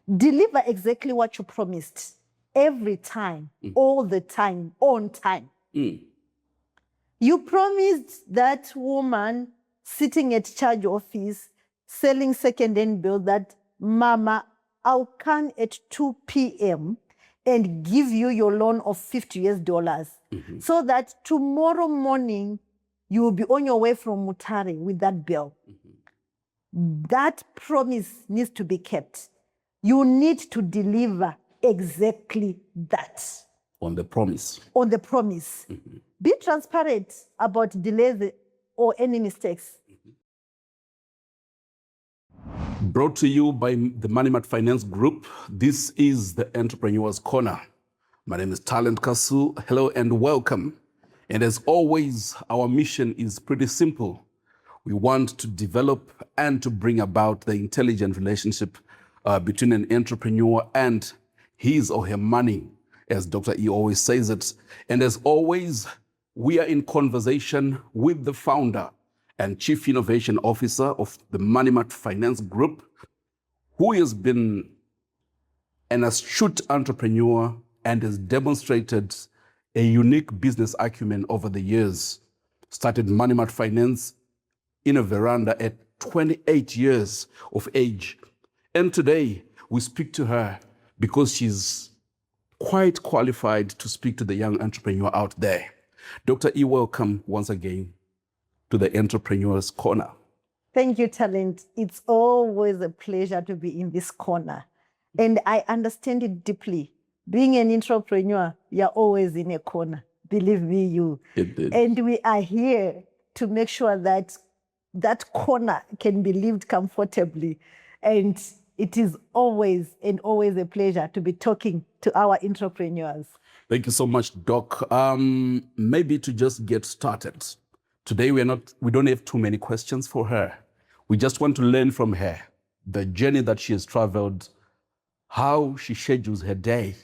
Deliver exactly what you promised every time, all the time, on time. You promised that woman sitting at charge office, selling second-hand bills that, Mama, I'll come at 2 p.m. and give you your loan of $50 so that tomorrow morning you will be on your way from Mutare with that bill. That promise needs to be kept. You need to deliver exactly that. On the promise. On the promise. Be transparent about delays or any mistakes. Brought to you by the MoneyMart Finance Group. This is the Entrepreneur's Corner. My name is Talent Kasu. Hello and welcome. And as always, our mission is pretty simple. We want to develop and to bring about the intelligent relationship between an entrepreneur and his or her money, as Dr. E always says it. And as always, we are in conversation with the founder and Chief Innovation Officer of the MoneyMart Finance Group, who has been an astute entrepreneur and has demonstrated a unique business acumen over the years. Started MoneyMart Finance in a veranda at 28 years of age. And today we speak to her because she's quite qualified to speak to the young entrepreneur out there. Dr. E, welcome once again to the Entrepreneur's Corner. Thank you, Talent. It's always a pleasure to be in this corner. And I understand it deeply. Being an entrepreneur, you're always in a corner. Believe me, you. Indeed. And we are here to make sure that that corner can be lived comfortably. And it is always a pleasure to be talking to our entrepreneurs. Thank you so much, Doc. Maybe to just get started. Today we don't have too many questions for her. We just want to learn from her the journey that she has traveled, how she schedules her day,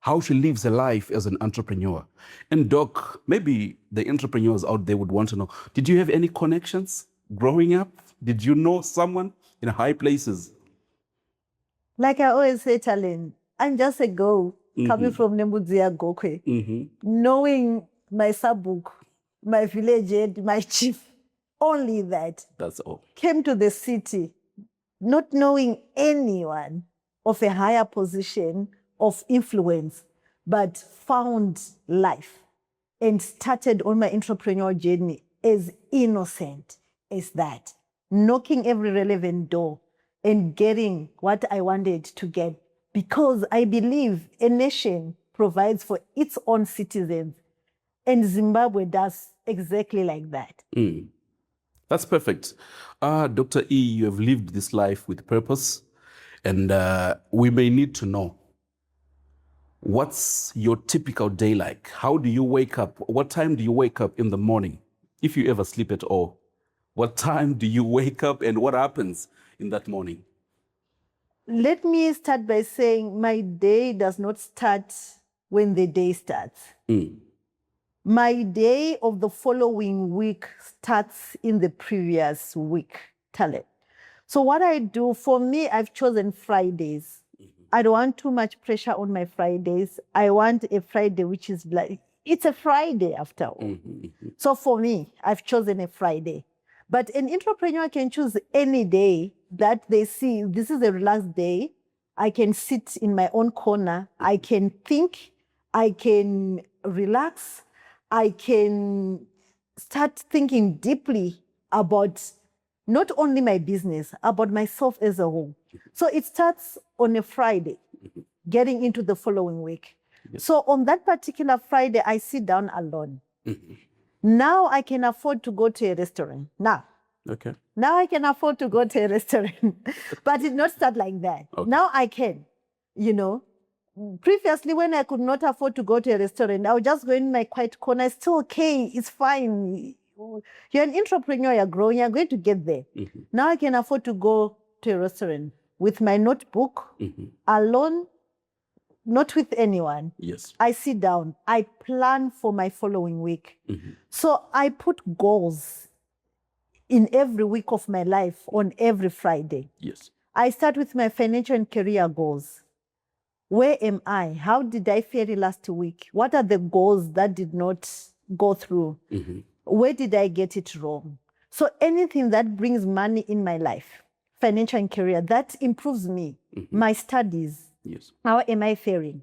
how she lives her life as an entrepreneur. And Doc, maybe the entrepreneurs out there would want to know, did you have any connections growing up? Did you know someone in high places? Like I always say, Talent, I'm just a girl coming from Nembudzia Gokwe, knowing my sabuk, my village head, my chief, only that. That's all. Came to the city, not knowing anyone of a higher position of influence, but found life and started on my entrepreneurial journey as innocent as that, knocking every relevant door and getting what I wanted to get, because I believe a nation provides for its own citizens, and Zimbabwe does exactly like that. That's perfect. Dr. E, you have lived this life with purpose, and we may need to know, what's your typical day like? How do you wake up? What time do you wake up in the morning, if you ever sleep at all? What time do you wake up and what happens in that morning? Let me start by saying my day does not start when the day starts. My day of the following week starts in the previous week, Talent. So what I do, for me, I've chosen Fridays. I don't want too much pressure on my Fridays. I want a Friday which is like, it's a Friday after all. So for me, I've chosen a Friday. But an entrepreneur can choose any day that they see, this is a relaxed day. I can sit in my own corner. I can think. I can relax. I can start thinking deeply about not only my business, about myself as a whole. So it starts on a Friday, getting into the following week. So on that particular Friday, I sit down alone. Now I can afford to go to a restaurant. Now I can afford to go to a restaurant, but it did not start like that. Now I can, Previously, when I could not afford to go to a restaurant, I would just go in my quiet corner. It's still okay. It's fine. You're an entrepreneur. You're growing. You're going to get there. Now I can afford to go to a restaurant with my notebook, alone, not with anyone. Yes. I sit down. I plan for my following week. So I put goals in every week of my life on every Friday. Yes. I start with my financial and career goals. Where am I? How did I fare last week? What are the goals that did not go through? Where did I get it wrong? So anything that brings money in my life, financial and career, that improves me, my studies. Yes. How am I faring?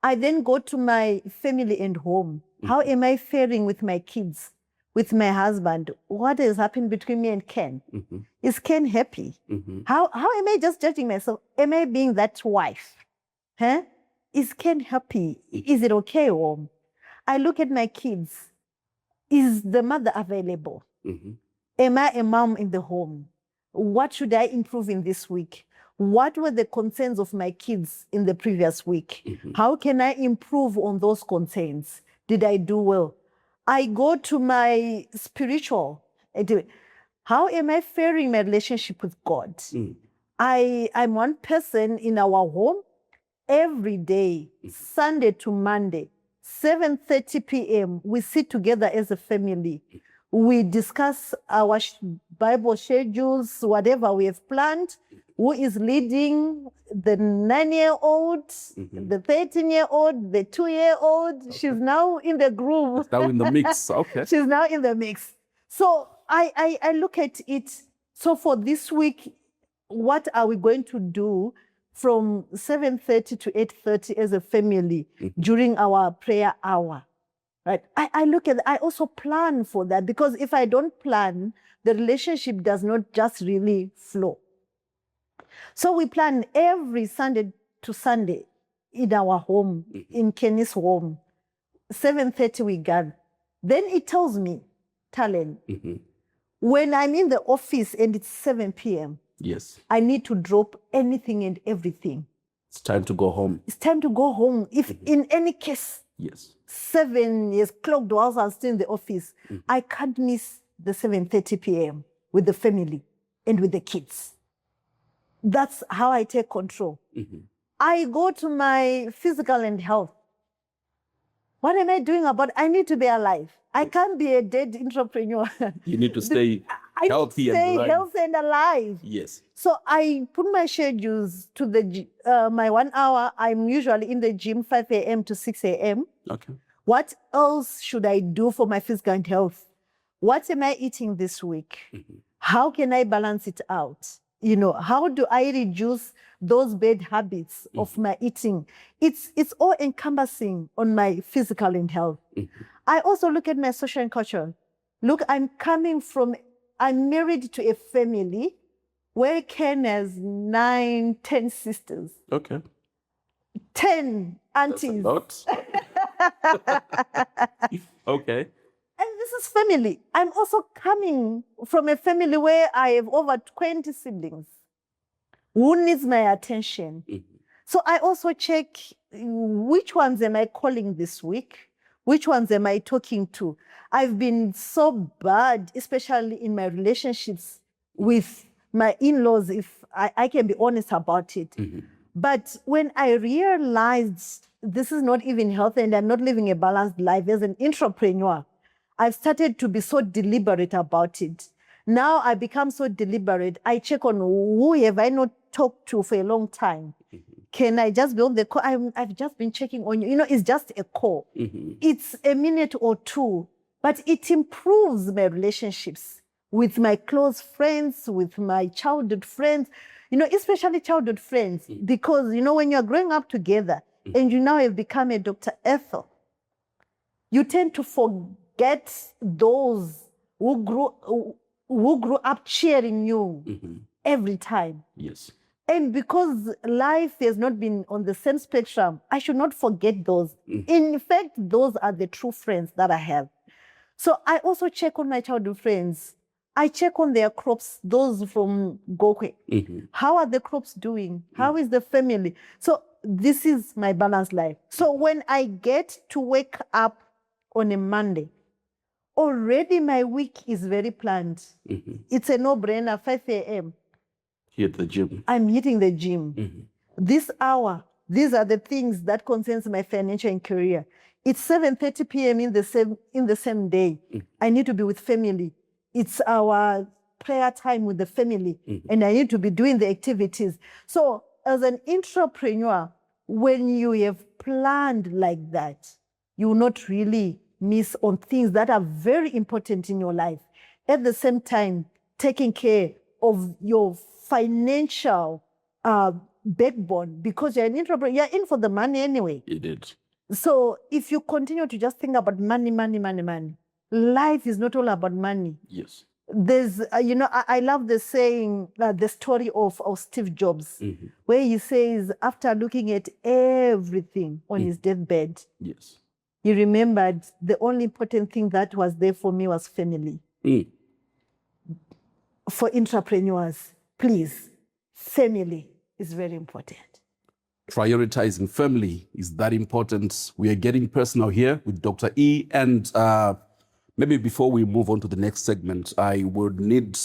I then go to my family and home. How am I faring with my kids, with my husband? What has happened between me and Ken? Is Ken happy? How am I just judging myself? Am I being that wife? Huh? Is Ken happy? Is it okay? Or I look at my kids. Is the mother available? Am I a mom in the home? What should I improve in this week? What were the concerns of my kids in the previous week? How can I improve on those concerns? Did I do well? I go to my spiritual. How am I faring my relationship with God? I'm one person in our home every day, Sunday to Monday, 7:30 p.m. We sit together as a family. We discuss our Bible schedules, whatever we have planned. Who is leading? The 9-year-old, the 13-year-old, the 2-year-old. She's now in the group. Now in the mix. Okay. She's now in the mix. So I look at it. So for this week, what are we going to do from 7:30 to 8:30 as a family during our prayer hour? Right? I look at, I also plan for that, because if I don't plan, the relationship does not just really flow. So we plan every Sunday to Sunday in our home, in Kenny's home. 7:30 we gather. Then it tells me, Talent, when I'm in the office and it's 7 p.m., yes, I need to drop anything and everything. it's time to go home. It's time to go home. If in any case, Yes. 7 years clocked whilst I'm still in the office, I can't miss the 7:30 p.m. with the family and with the kids. That's how I take control. I go to my physical and health. What am I doing about it? I need to be alive. I can't be a dead entrepreneur. You need to stay healthy and alive. Healthy and alive. Yes. So I put my schedules to my 1 hour. I'm usually in the gym 5 a.m. to 6 a.m. Okay. What else should I do for my physical and health? What am I eating this week? How can I balance it out? You know, how do I reduce those bad habits of my eating? It's all encompassing on my physical and health. I also look at my social and cultural. Look, I'm married to a family where Ken has 9, 10 sisters. Okay. 10 aunties. That's a lot. Okay. And this is family. I'm also coming from a family where I have over 20 siblings. Who needs my attention? So I also check which ones am I calling this week? Which ones am I talking to? I've been so bad, especially in my relationships with my in-laws, if I can be honest about it. But when I realized this is not even healthy and I'm not living a balanced life as an entrepreneur, I've started to be so deliberate about it. Now I become so deliberate. I check on who have I not talked to for a long time. Can I just be on the call? I've just been checking on you. You know, it's just a call. It's a minute or two, but it improves my relationships with my close friends, with my childhood friends, you know, especially childhood friends, because, you know, when you're growing up together and you now have become a Dr. Ethel, you tend to forget those who grew up cheering you every time. Yes. And because life has not been on the same spectrum, I should not forget those. In fact, those are the true friends that I have. So I also check on my childhood friends. I check on their crops, those from Gokwe. How are the crops doing? How is the family? So this is my balanced life. So when I get to wake up on a Monday, already my week is very planned. It's a no-brainer, 5 a.m. Hit the gym. I'm hitting the gym. This hour, these are the things that concerns my financial and career. It's 7:30 p.m. in the same day. I need to be with family. It's our prayer time with the family, and I need to be doing the activities. So as an entrepreneur, when you have planned like that, you will not really miss on things that are very important in your life. At the same time, taking care of your financial backbone, because you're an entrepreneur, you're in for the money anyway. You did. So if you continue to just think about money, life is not all about money. Yes. There's, I love the saying, the story of Steve Jobs, where he says, after looking at everything on his deathbed, yes, he remembered the only important thing that was there for me was family. For entrepreneurs, please, family is very important. Prioritizing family is that important. We are getting personal here with Dr. E. And maybe before we move on to the next segment, I would need,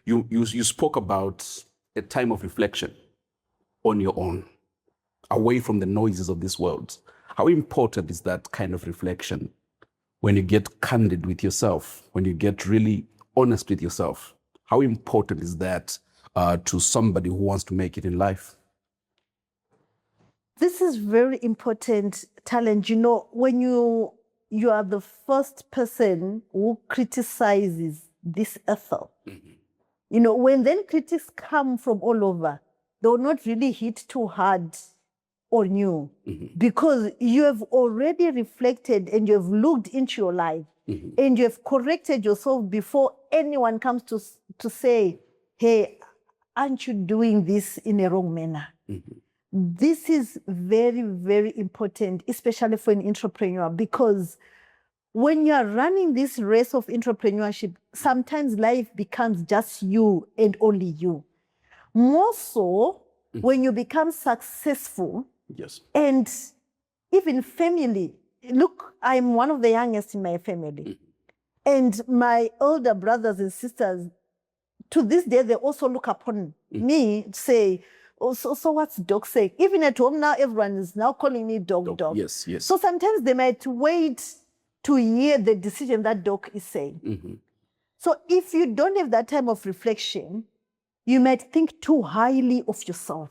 you spoke about a time of reflection on your own, away from the noises of this world. How important is that kind of reflection when you get candid with yourself, when you get really honest with yourself? How important is that to somebody who wants to make it in life? This is very important, Talent. When you are the first person who criticizes this Ethel, when then critics come from all over, they will not really hit too hard on you, because you have already reflected and you have looked into your life, and you have corrected yourself before anyone comes to say, hey, aren't you doing this in a wrong manner? This is very, very important, especially for an entrepreneur, because when you are running this race of entrepreneurship, sometimes life becomes just you and only you. More so when you become successful. Yes. And even family. Look, I'm one of the youngest in my family. And my older brothers and sisters, to this day, they also look upon me to say, oh, so what's Doc saying? Even at home now, everyone is now calling me Doc. Yes, yes. So sometimes they might wait to hear the decision that Doc is saying. So if you don't have that time of reflection, you might think too highly of yourself,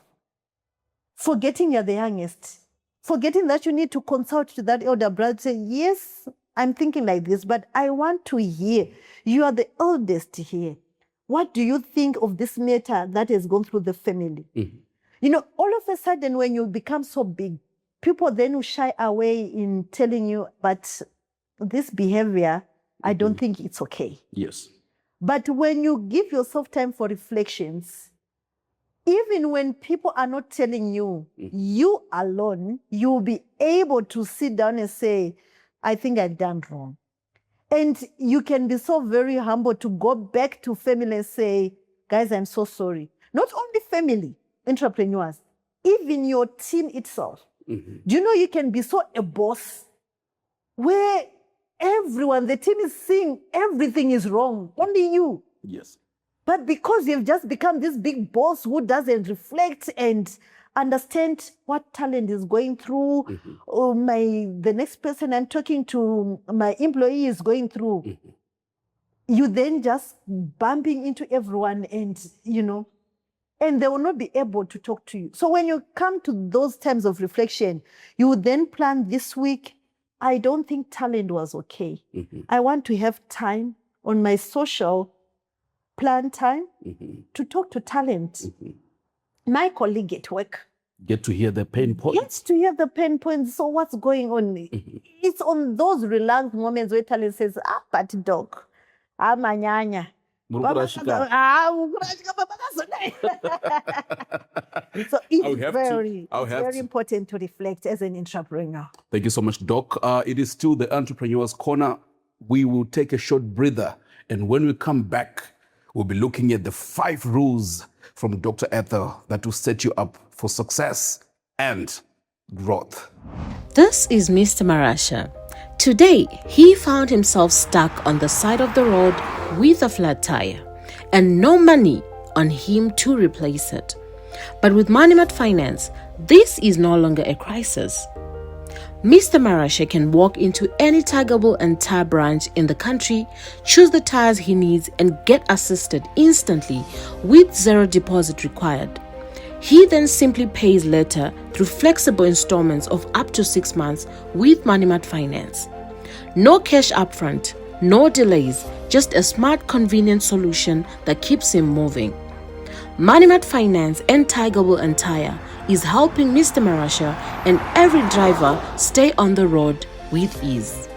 forgetting you're the youngest, forgetting that you need to consult to that elder brother, say, yes, I'm thinking like this, but I want to hear. You are the eldest here. What do you think of this matter that has gone through the family? All of a sudden, when you become so big, people then will shy away in telling you, but this behavior, I don't think it's okay. Yes. But when you give yourself time for reflections, even when people are not telling you, you alone, you'll be able to sit down and say, I think I've done wrong. And you can be so very humble to go back to family and say, guys, I'm so sorry. Not only family, entrepreneurs, even your team itself. Do you know you can be so a boss where everyone, the team is seeing everything is wrong, only you. Yes. But because you've just become this big boss who doesn't reflect and understand what Talent is going through, or the next person I'm talking to, my employee is going through, you then just bumping into everyone and they will not be able to talk to you. So when you come to those times of reflection, you would then plan this week, I don't think Talent was okay. I want to have time on my social plan time to talk to Talent. My colleague at work. Get to hear the pain points. Gets to hear the pain points. So what's going on? It's on those relaxed moments where Talent says, but Doc, amanyanya. So it's very important to reflect as an entrepreneur. Thank you so much, Doc. It is still the Entrepreneur's Corner. We will take a short breather. And when we come back, we'll be looking at the 5 rules from Dr. Ethel that will set you up for success and growth. This is Mr. Marasha. Today, he found himself stuck on the side of the road with a flat tire and no money on him to replace it. But with MoneyMart Finance, this is no longer a crisis. Mr. Marasha can walk into any Tigerbull and Tire branch in the country, choose the tires he needs, and get assisted instantly with zero deposit required. He then simply pays later through flexible installments of up to 6 months with MoneyMart Finance. No cash upfront, no delays, just a smart, convenient solution that keeps him moving. MoneyMart Finance and Tigerbull and Tire is helping Mr. Marasha and every driver stay on the road with ease.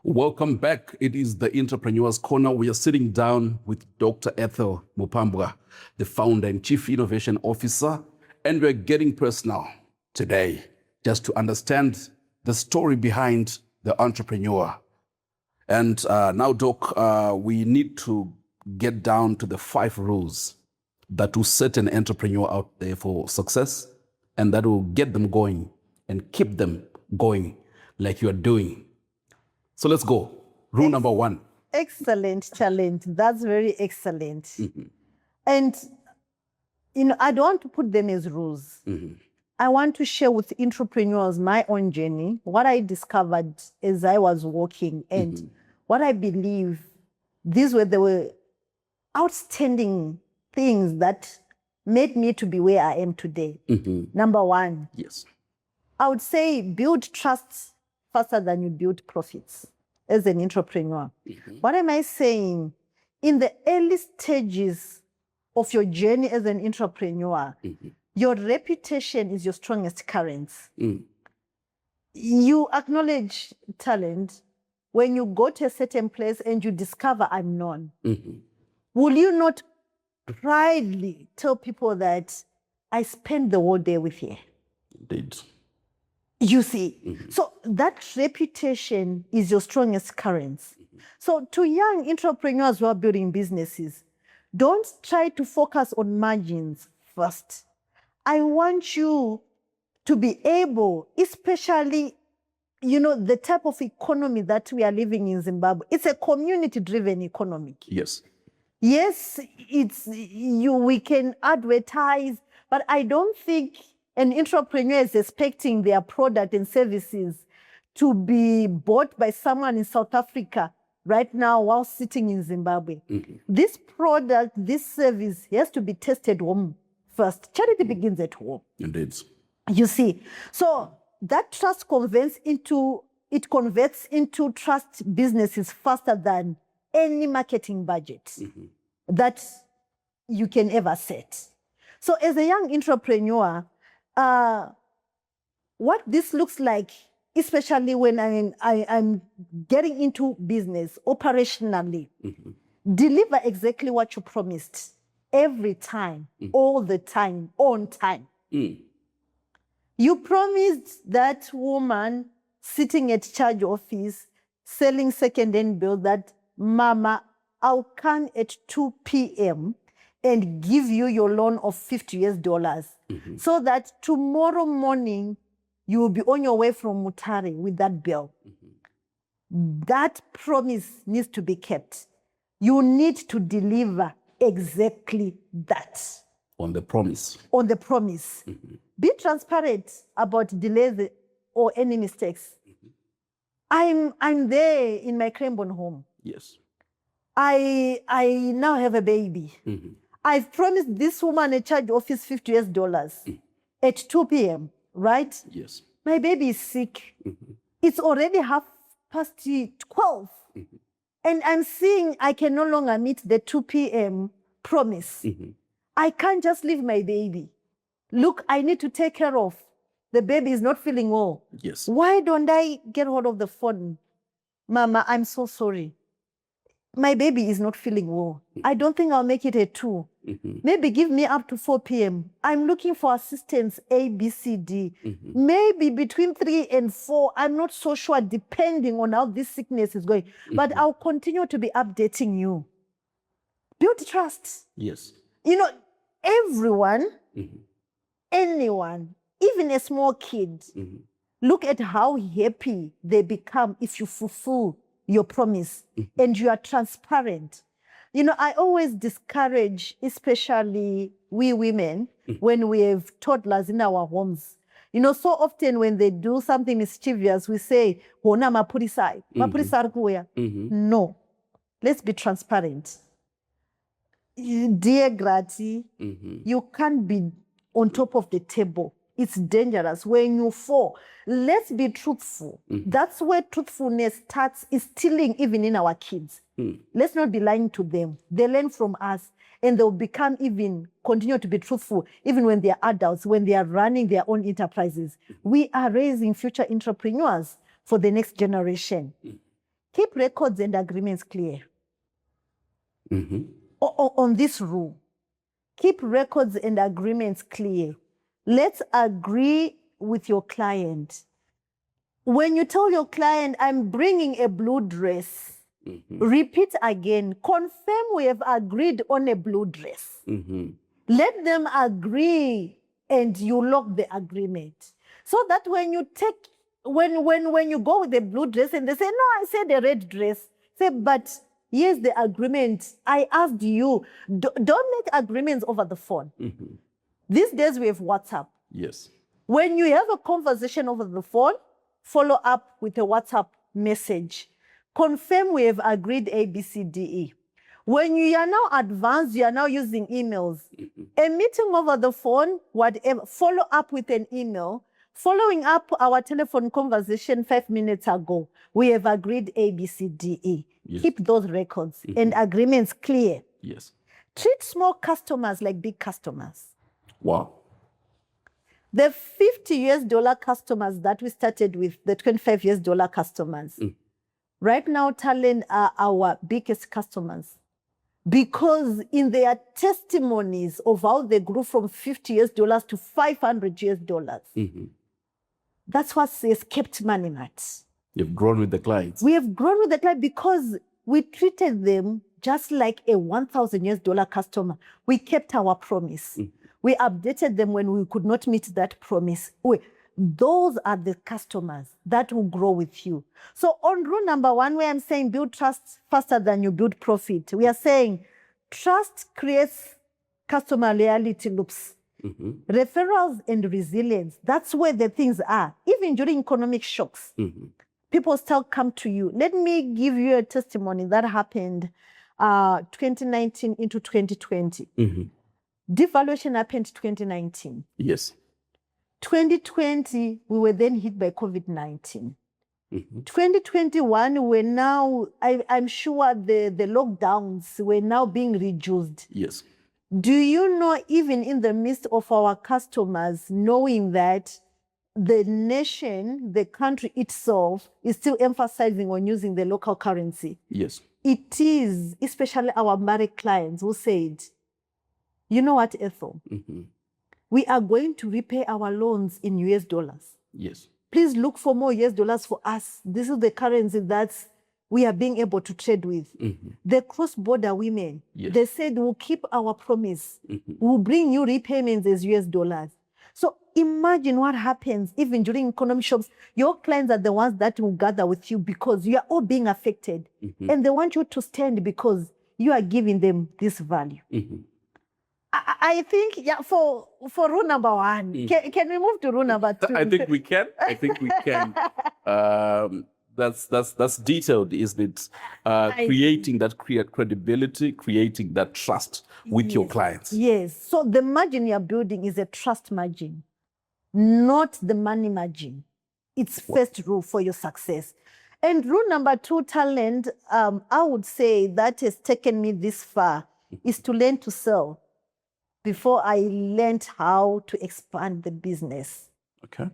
Welcome back. It is the Entrepreneur's Corner. We are sitting down with Dr. Ethel Mupambwa, the founder and chief innovation officer, and we're getting personal today just to understand the story behind the entrepreneur. And now, Doc, we need to get down to the 5 rules that will set an entrepreneur out there for success and that will get them going and keep them going like you're doing. So let's go. Rule number 1. Excellent challenge. That's very excellent. And, I don't want to put them as rules. I want to share with entrepreneurs my own journey, what I discovered as I was walking, and what I believe there were outstanding things that made me to be where I am today. Number 1, Yes. I would say build trust faster than you build profits as an entrepreneur. What am I saying? In the early stages of your journey as an entrepreneur, your reputation is your strongest currency. You acknowledge talent when you go to a certain place and you discover I'm known. Will you not proudly tell people that I spend the whole day with you? Indeed. You see, so that reputation is your strongest currency. So to young entrepreneurs who are building businesses, don't try to focus on margins first. I want you to be able, especially, the type of economy that we are living in Zimbabwe. It's a community-driven economy. Yes. Yes, we can advertise, but I don't think an entrepreneur is expecting their product and services to be bought by someone in South Africa right now while sitting in Zimbabwe. This product, this service has to be tested home first. Charity begins at home. Indeed. You see, so that trust converts into trust businesses faster than any marketing budget that you can ever set. So as a young entrepreneur, what this looks like, especially when I'm getting into business operationally, deliver exactly what you promised every time, all the time, on time. You promised that woman sitting at charge office selling second-hand bill that, Mama, I'll come at 2 p.m. and give you your loan of $50 so that tomorrow morning you will be on your way from Mutare with that bill. That promise needs to be kept. You need to deliver exactly that. On the promise. On the promise. Be transparent about delays or any mistakes. I'm there in my Cranbourne home. Yes. I now have a baby. I've promised this woman a charge office $50 at 2 p.m., right? Yes. My baby is sick. It's already 12:30. And I'm seeing I can no longer meet the 2 p.m. promise. I can't just leave my baby. Look, I need to take care of. The baby is not feeling well. Yes. Why don't I get hold of the phone? Mama, I'm so sorry. My baby is not feeling well. I don't think I'll make it at 2. Maybe give me up to 4 p.m. I'm looking for assistance A, B, C, D. Maybe between 3 and 4. I'm not so sure, depending on how this sickness is going. But I'll continue to be updating you. Build trust. Yes. Everyone, anyone, even a small kid, look at how happy they become if you fulfill your promise and you are transparent. I always discourage, especially we women, when we have toddlers in our homes. So often when they do something mischievous, we say, "Hona mapurisa, mapurisa ari kuuya." No, let's be transparent. Dear Grati, you can't be on top of the table. It's dangerous. When you fall, let's be truthful. That's where truthfulness starts instilling even in our kids. Let's not be lying to them. They learn from us and they'll continue to be truthful even when they're adults, when they are running their own enterprises. We are raising future entrepreneurs for the next generation. Keep records and agreements clear. On this rule, keep records and agreements clear. Let's agree with your client. When you tell your client, I'm bringing a blue dress, repeat again. Confirm we have agreed on a blue dress. Let them agree and you lock the agreement. So that when you go with the blue dress and they say, no, I said a red dress, say, but here's the agreement. I asked you, don't make agreements over the phone. These days we have WhatsApp. Yes. When you have a conversation over the phone, follow up with a WhatsApp message. Confirm we have agreed A, B, C, D, E. When you are now advanced, you are now using emails. A meeting over the phone, whatever, follow up with an email. Following up our telephone conversation 5 minutes ago, we have agreed A, B, C, D, E. Yes. Keep those records and agreements clear. Yes. Treat small customers like big customers. Wow. The $50 customers that we started with, the $25 customers, right now, Talent are our biggest customers because in their testimonies of how they grew from $50 to $500, that's what says kept MoneyMart. You've grown with the clients. We have grown with the client because we treated them just like a $1,000 customer. We kept our promise. We updated them when we could not meet that promise. Those are the customers that will grow with you. So on rule number 1, where I'm saying build trust faster than you build profit, we are saying trust creates customer loyalty loops. Referrals and resilience, that's where the things are. Even during economic shocks, people still come to you. Let me give you a testimony that happened 2019 into 2020. Devaluation happened 2019. Yes. 2020, we were then hit by COVID-19. 2021, we're now, I'm sure the lockdowns were now being reduced. Yes. Do you know, even in the midst of our customers, knowing that the nation, the country itself, is still emphasizing on using the local currency? Yes. It is, especially our married clients who said, you know what, Ethel? We are going to repay our loans in US dollars. Yes. Please look for more US dollars for us. This is the currency that we are being able to trade with. The cross-border women, they said, we'll keep our promise. We'll bring you repayments as US dollars. So imagine what happens even during economic shocks. Your clients are the ones that will gather with you because you are all being affected. And they want you to stand because you are giving them this value. I think, for rule number 1, can we move to rule number 2? I think we can. That's detailed, isn't it? Creating that credibility, creating that trust with your clients. Yes. So the margin you're building is a trust margin, not the money margin. It's first rule for your success. And rule number 2, Talent, I would say that has taken me this far, is to learn to sell before I learned how to expand the business. Okay.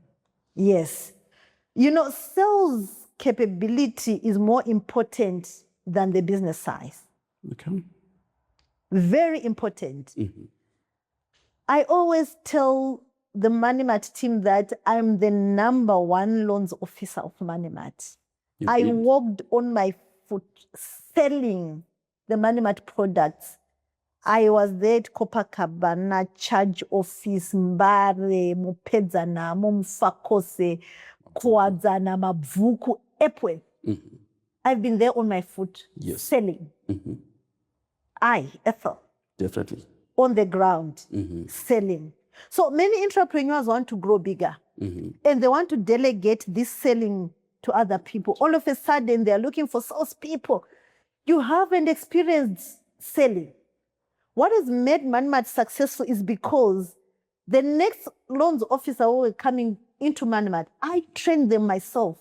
Yes. Sales capability is more important than the business size. Okay. Very important. I always tell the MoneyMart team that I'm the number 1 loans officer of MoneyMart. I walked on my foot selling the MoneyMart products. I was there at Copacabana, Charge Office, Mbare, Mupedzana, Mumfakose, Kwadzana, Mabvuku, Epwe. I've been there on my foot selling. I, Ethel, Definitely. on the ground, selling. So many entrepreneurs want to grow bigger and they want to delegate this selling to other people. All of a sudden, they're looking for salespeople. You haven't experienced selling. What has made MoneyMart successful is because the next loans officer who were coming into MoneyMart, I trained them myself.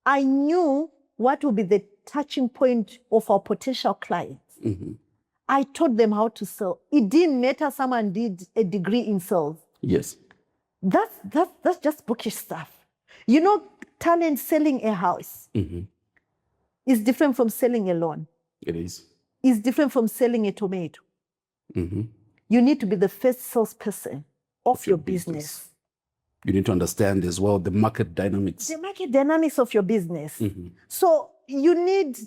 I knew what would be the touching point of our potential clients. I taught them how to sell. It didn't matter someone did a degree in sales. Yes. That's just bookish stuff. You know, talent selling a house is different from selling a lawn. It is. It's different from selling a tomato. You need to be the first salesperson of your business. You need to understand as well the market dynamics. The market dynamics of your business. So you need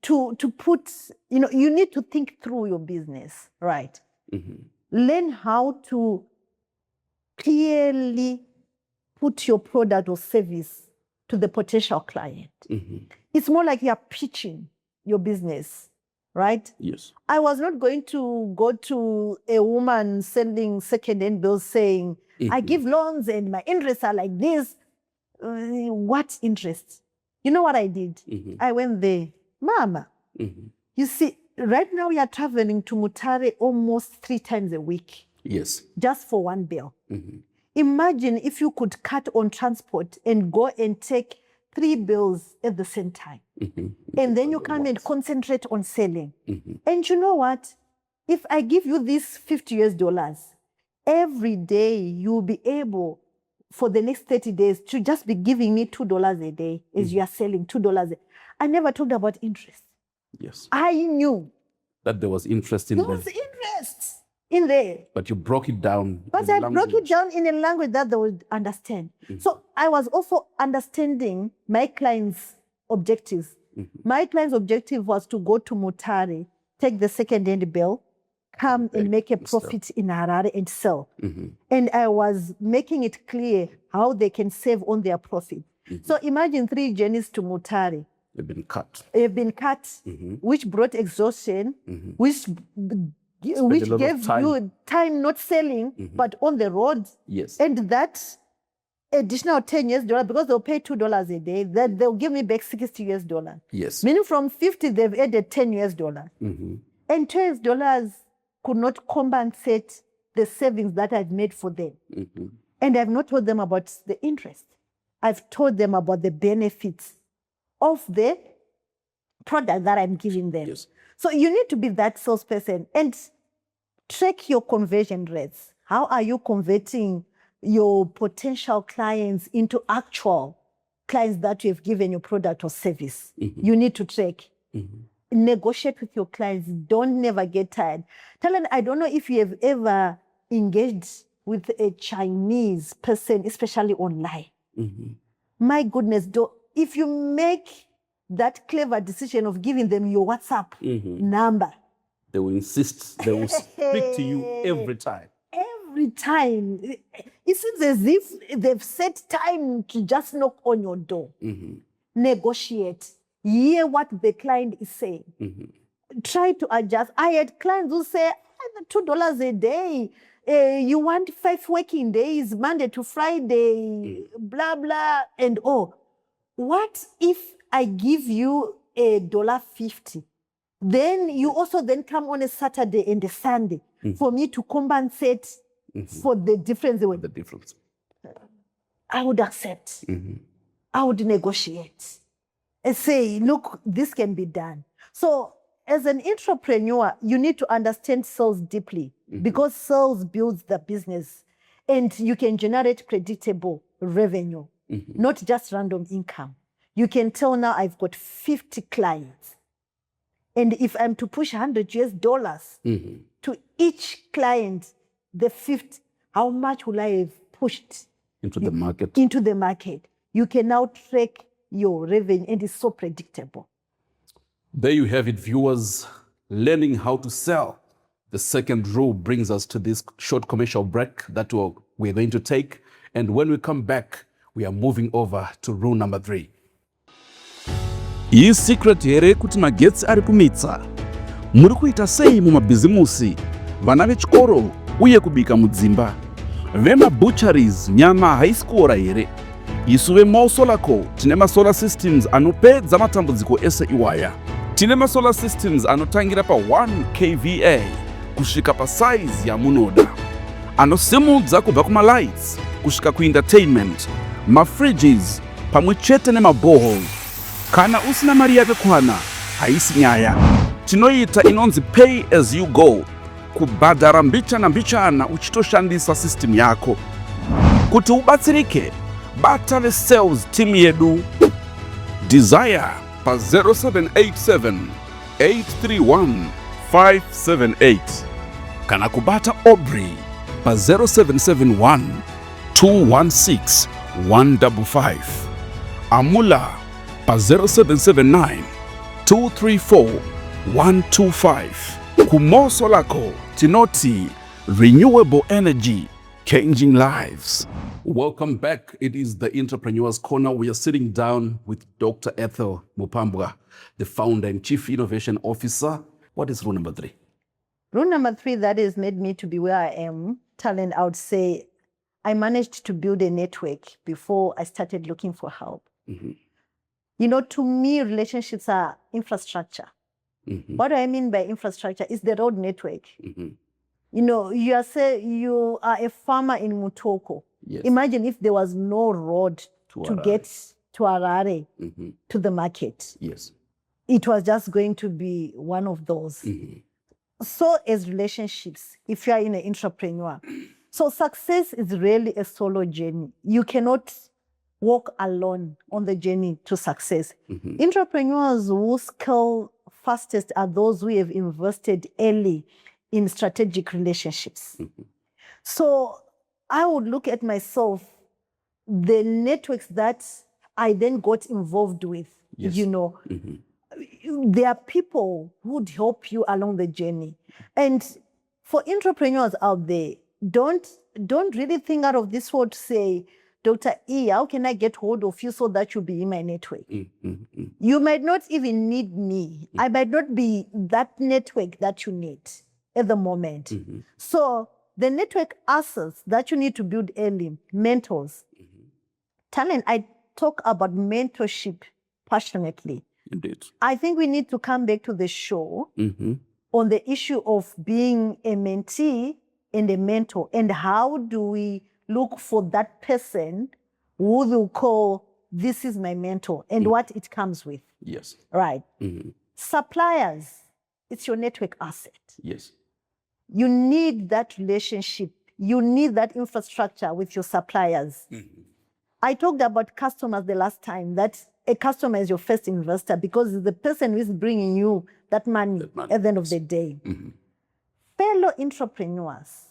to put, you need to think through your business, right? Learn how to clearly put your product or service to the potential client. It's more like you're pitching your business, right? Yes. I was not going to go to a woman selling second-hand bills saying, I give loans and my interests are like this. What interest? You know what I did? I went there. Mama, you see, right now we are traveling to Mutare almost 3 times a week. Yes. Just for one bill. Imagine if you could cut on transport and go and take 3 bills at the same time. And then you come and concentrate on selling. And you know what? If I give you this $50 every day, you'll be able, for the next 30 days, to just be giving me $2 a day as you are selling $2 a day. I never talked about interest. Yes. I knew that there was interest in there was interest in there. But you broke it down. But I broke it down in a language that they would understand. So I was also understanding my client's objectives. My client's objective was to go to Mutare, take the second-hand bill, come and make a profit in Harare and sell. And I was making it clear how they can save on their profit. So imagine 3 journeys to Mutare. They've been cut. They've been cut, which brought exhaustion, which gave you time not selling, but on the road. Yes. And that additional $10 because they'll pay $2 a day, that they'll give me back $60. Yes. Meaning from 50, they've added $10. And $10 could not compensate the savings that I've made for them. And I've not told them about the interest. I've told them about the benefits of the product that I'm giving them. Yes. So you need to be that salesperson and track your conversion rates. How are you converting your potential clients into actual clients that you have given your product or service? You need to track. Negotiate with your clients. Don't never get tired. Talent, I don't know if you have ever engaged with a Chinese person, especially online. My goodness, if you make that clever decision of giving them your WhatsApp number, they will insist, they will speak to you every time. Every time. It seems as if they've set time to just knock on your door. Negotiate. Hear what the client is saying. Try to adjust. I had clients who say, $2 a day. You want 5 working days, Monday to Friday, blah, blah, and what if I give you $1.50? Then you also then come on a Saturday and a Sunday for me to compensate for the difference. The difference. I would accept. I would negotiate and say, look, this can be done. So as an entrepreneur, you need to understand sales deeply because sales builds the business and you can generate predictable revenue, not just random income. You can tell now I've got 50 clients. And if I'm to push $100 to each client, the 50, how much will I have pushed into the market? Into the market. You can now track your revenue and it's so predictable. There you have it, viewers. Learning how to sell. The second rule brings us to this short commercial break that we're going to take. And when we come back, we are moving over to rule number 3. Secret here kuti magetsi ari kumitsa. muri kuita sei mumabizimusi? Vana vechikoro uye kubika mudzimba, vemabucharies nyama haisikuora here? Isu veMosolako tine masolar systems anopedza matambudziko ese iwaya. Tine masolar systems anotangira pa 1 kVA kusvika pasaizi yamunoda, anosimudza kubva kumalights kusvika kuentertainment, mafridges pamwe chete nemaboreholes. Kana usina mari yakakwana, haisi nyaya. Tinoita inonzi pay as you go, kubhadhara mbichana mbichana uchitoshandisa system yako. Kuti ubatsirike, bata vesales team yedu. Desire pa 0787 831 578. Kana kubata Aubrey pa 0771 216 155. Amula pa 0779 234 125. KuMosolako tinoti renewable energy, changing lives. Welcome back. It is the Entrepreneur's Corner. We are sitting down with Dr. Ethel Mupambwa, the founder and chief innovation officer. What is rule number 3? Rule number 3 that has made me to be where I am, Talent, I would say I managed to build a network before I started looking for help. You know, to me, relationships are infrastructure. What do I mean by infrastructure? It's the road network. You know, you are a farmer in Mutoko. Yes. Imagine if there was no road to get to Harare, to the market. Yes. It was just going to be one of those. So as relationships, if you are an entrepreneur, so success is really a solo journey. You cannot walk alone on the journey to success. Entrepreneurs who scale fastest are those who have invested early in strategic relationships. So I would look at myself, the networks that I then got involved with, Yes. you know, there are people who would help you along the journey. And for entrepreneurs out there, don't really think out of this world to say, Dr. E, how can I get hold of you so that you'll be in my network? You might not even need me. I might not be that network that you need at the moment. So the network assets that you need to build early, mentors. Talent, I talk about mentorship passionately. Indeed. I think we need to come back to the show on the issue of being a mentee and a mentor, and how do we look for that person who will call, this is my mentor, and what it comes with. Yes. Right. Suppliers, it's your network asset. Yes. You need that relationship. You need that infrastructure with your suppliers. I talked about customers the last time, that a customer is your first investor because it's the person who is bringing you that money at the end of the day. Fellow entrepreneurs,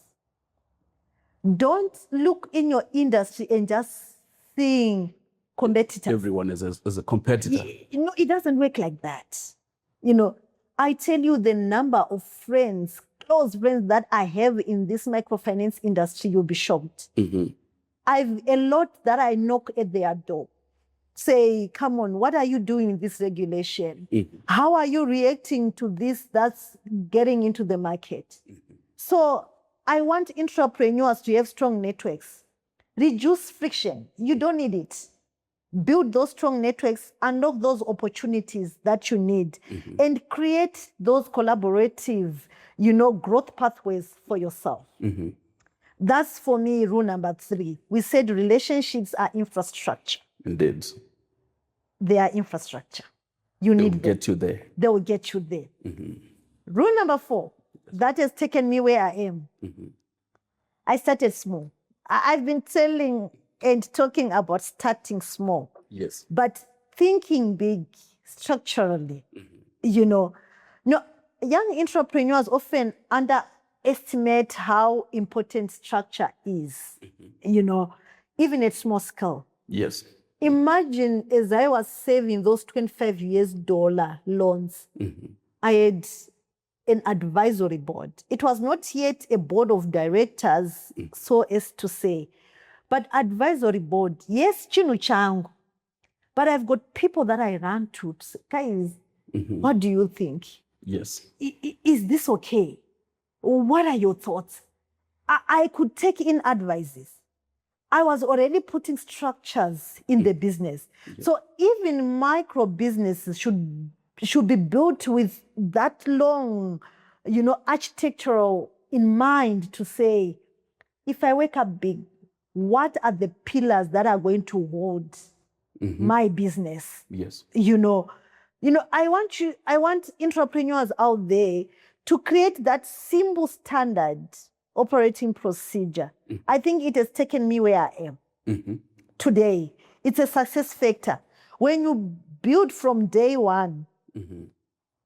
don't look in your industry and just seeing competitors. Everyone is a competitor. You know, it doesn't work like that. You know, I tell you the number of friends, close friends that I have in this microfinance industry, you'll be shocked. I've a lot that I knock at their door. Say, come on, what are you doing in this regulation? How are you reacting to this that's getting into the market? So I want entrepreneurs to have strong networks. Reduce friction. You don't need it. Build those strong networks, unlock those opportunities that you need, and create those collaborative, you know, growth pathways for yourself. That's for me rule number 3. We said relationships are infrastructure. Indeed. They are infrastructure. You need them. Get you there. They will get you there. Rule number 4, that has taken me where I am. I started small. I've been telling and talking about starting small. Yes. But thinking big structurally, you know. No, young entrepreneurs often underestimate how important structure is, you know, even at small scale. Yes. Imagine as I was saving those $25 loans, I had an advisory board. It was not yet a board of directors, so as to say, but advisory board, yes, chinu changu. But I've got people that I run to say, guys, what do you think? Yes. Is this okay? What are your thoughts? I could take in advices. I was already putting structures in the business. So even micro businesses should be built with that long, architectural in mind to say, if I wake up big, what are the pillars that are going to hold my business? Yes. I want entrepreneurs out there to create that simple standard operating procedure. I think it has taken me where I am today. It's a success factor. When you build from day one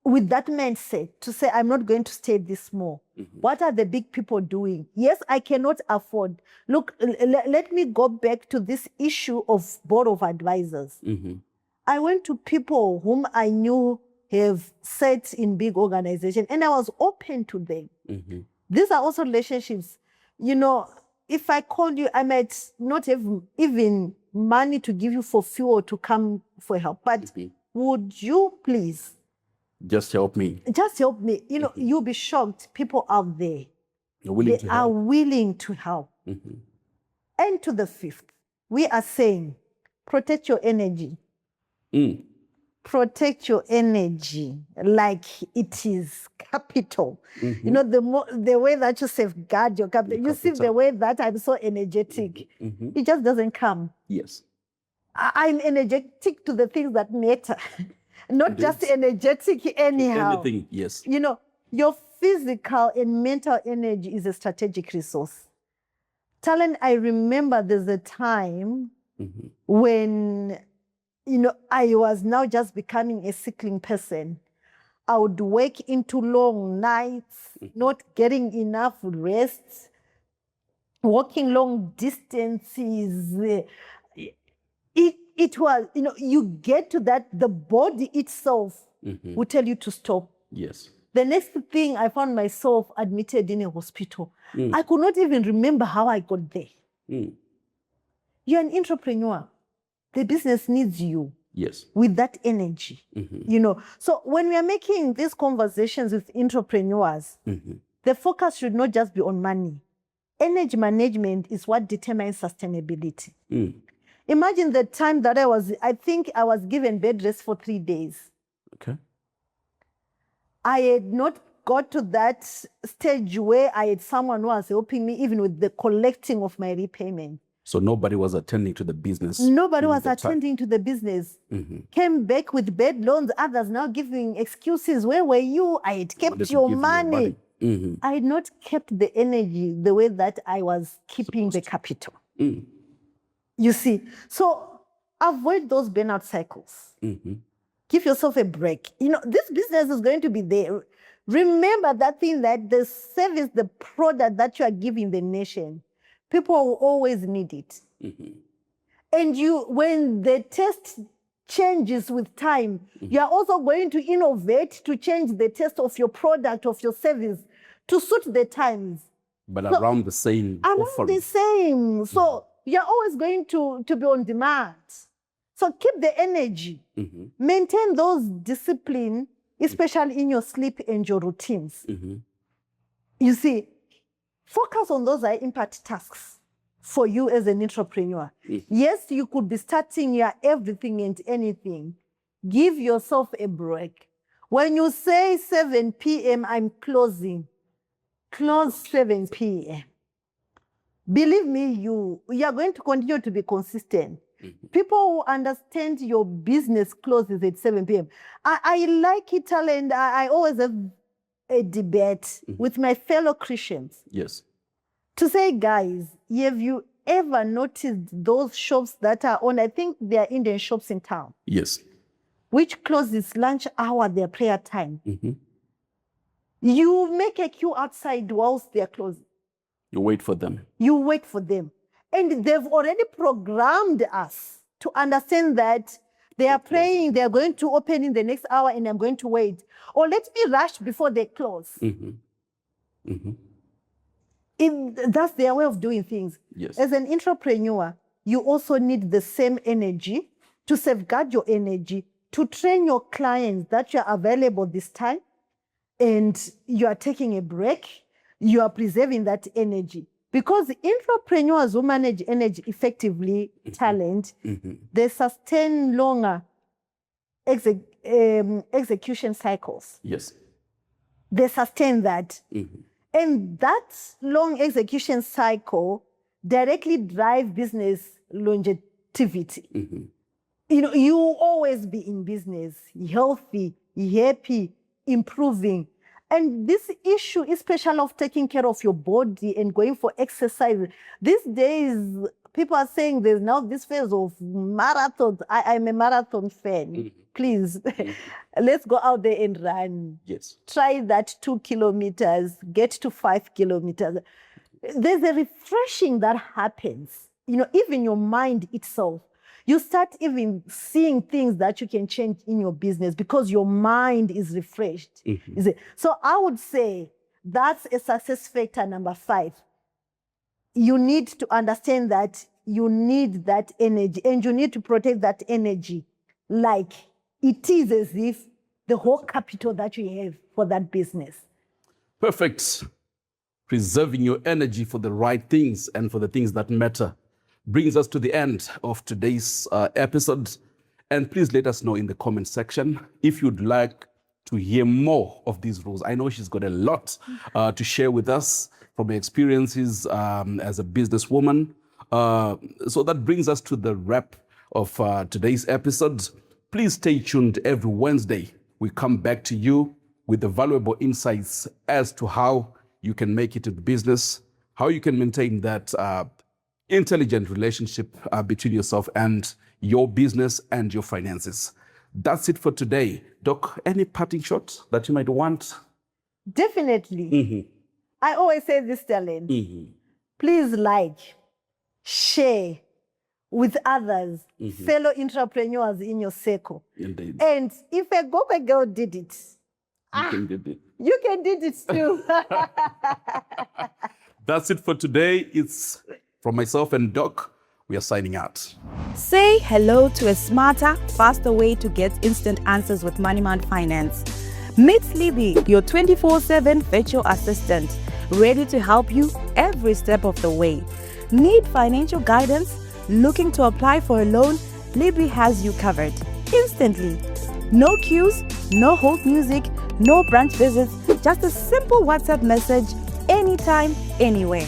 with that mindset to say, I'm not going to stay this small. What are the big people doing? Yes, I cannot afford. Look, let me go back to this issue of board of advisors. I went to people whom I knew have sat in big organizations, and I was open to them. These are also relationships. If I called you, I might not have even money to give you for fuel to come for help. But would you please just help me? Just help me. You'll be shocked. People out there, willing to help. willing to help. And to the fifth, we are saying, protect your energy. Protect your energy like it is capital. The way that you safeguard your capital. You see the way that I'm so energetic. It just doesn't come. Yes. I'm energetic to the things that matter. Not just energetic anyhow. Anything, yes. Your physical and mental energy is a strategic resource. Talent, I remember there's a time when I was now just becoming a sickling person. I would wake into long nights, not getting enough rest, walking long distances. It was, you get to that, the body itself will tell you to stop. Yes. The next thing, I found myself admitted in a hospital. I could not even remember how I got there. You're an entrepreneur. The business needs you. Yes. With that energy. So when we are making these conversations with entrepreneurs, the focus should not just be on money. Energy management is what determines sustainability. Imagine the time that I think I was given bed rest for 3 days. Okay. I had not got to that stage where I had someone who was helping me even with the collecting of my repayment. So nobody was attending to the business. Nobody was attending to the business. Came back with bad loans, others now giving excuses. Where were you? I had kept your money. I had not kept the energy the way that I was keeping the capital. You see, so avoid those burnout cycles. Give yourself a break. This business is going to be there. Remember that thing, that the service, the product that you are giving the nation, people will always need it. And when the taste changes with time, you are also going to innovate to change the taste of your product, of your service, to suit the times. But around the same Around the same. So you're always going to be on demand. So keep the energy. Maintain those discipline, especially in your sleep and your routines. You see, focus on those high impact tasks for you as an entrepreneur. Yes, you could be starting your everything and anything. Give yourself a break. When you say 7 p.m., I'm closing, close 7 p.m. Believe me, you are going to continue to be consistent. People who understand your business closes at 7 p.m. I like it, and I always have a debate with my fellow Christians. Yes. To say, guys, have you ever noticed those shops that are on, I think they are Indian shops in town? Yes. Which closes lunch hour, their prayer time. You make a queue outside whilst they're closing. You wait for them. You wait for them. And they've already programmed us to understand that they are praying, they are going to open in the next hour and I'm going to wait. Or let me rush before they close. That's their way of doing things. Yes. As an entrepreneur, you also need the same energy to safeguard your energy, to train your clients that you're available this time, and you are taking a break, you are preserving that energy. Because entrepreneurs who manage energy effectively, talent, they sustain longer execution cycles. Yes. They sustain that. And that long execution cycle directly drive business longevity. You know, you will always be in business, healthy, happy, improving. And this issue, especially of taking care of your body and going for exercise, these days, people are saying there's now this phase of marathons. I'm a marathon fan. Please, let's go out there and run. Yes. Try that 2 kilometers, get to 5 kilometers. There's a refreshing that happens. You know, even your mind itself. You start even seeing things that you can change in your business because your mind is refreshed. Is it? So I would say that's a success factor number 5. You need to understand that you need that energy and you need to protect that energy like it is as if the whole capital that you have for that business. Perfect. Preserving your energy for the right things and for the things that matter brings us to the end of today's episode. And please let us know in the comment section if you'd like to hear more of these rules. I know she's got a lot to share with us from her experiences as a businesswoman. So that brings us to the wrap of today's episode. Please stay tuned every Wednesday. We come back to you with the valuable insights as to how you can make it in business, how you can maintain that intelligent relationship between yourself and your business and your finances. That's it for today. Doc, any parting shots that you might want? Definitely. I always say this, talent. Please like, share with others, fellow entrepreneurs in your circle. Indeed. And if a Gobe girl did it, You can do it. you can do it too. That's it for today. It's from myself and Doc. We are signing out. Say hello to a smarter, faster way to get instant answers with MoneyMart Finance. Meet Libby, your 24/7 virtual assistant, ready to help you every step of the way. Need financial guidance? Looking to apply for a loan? Libby has you covered instantly. No queues, no hold music, no branch visits, just a simple WhatsApp message anytime, anywhere.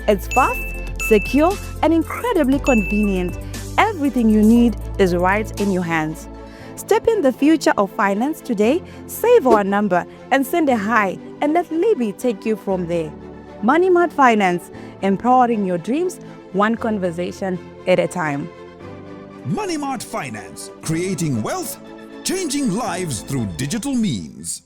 It's fast, secure, and incredibly convenient. Everything you need is right in your hands. Step in the future of finance today, save our number, and send a hi, and let Libby take you from there. MoneyMart Finance, empowering your dreams, one conversation at a time. MoneyMart Finance, creating wealth, changing lives through digital means.